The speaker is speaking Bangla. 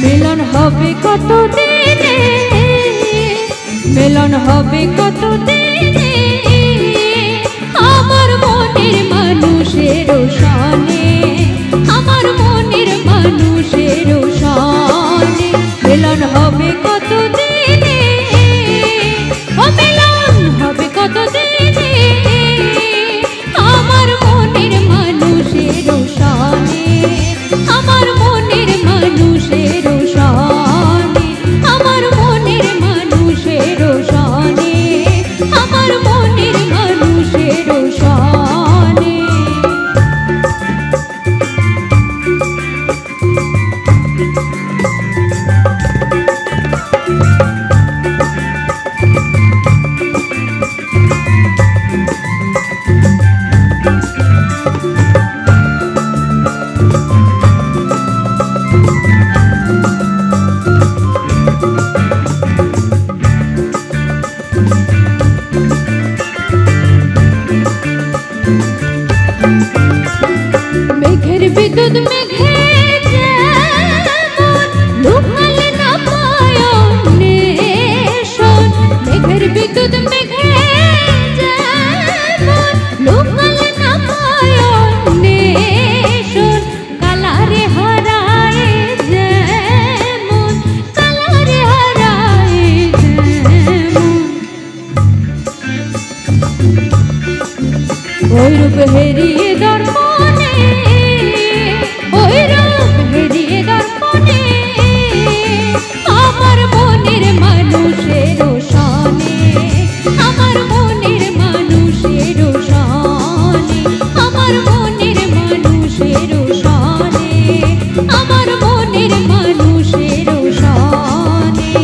মিলন হবে কত দিনে, মিলন হবে কত দিনে, আমার মনের মানুষের সনে, আমার মনের মানুষের সনে। মিলন হবে কত দিনে, ও মিলন হবে কত দিনে, আমার মনের মানুষের সনে, আমার মনের মানুষের সনে, আমার মনের মানুষের সনে, আমার মনের মানুষের সনে। মেঘের বিদ্যুৎ মেঘে যেমন লুকালে না পায়নে শোন, মেঘের বিদ্যুৎ মেঘে যেমন লুকালে না পায়নে শোন, কালারে হারায় যেমন, কালারে হারায় যেমন, ওই রূপ হেরিয়ে দর্পণে, ওই রূপ হেরিয়ে দর্পণে, আমার মনের মানুষের সনে, আমার মনের মানুষের সনে, আমার মনের মানুষের সনে, আমার মনের মানুষের সনে।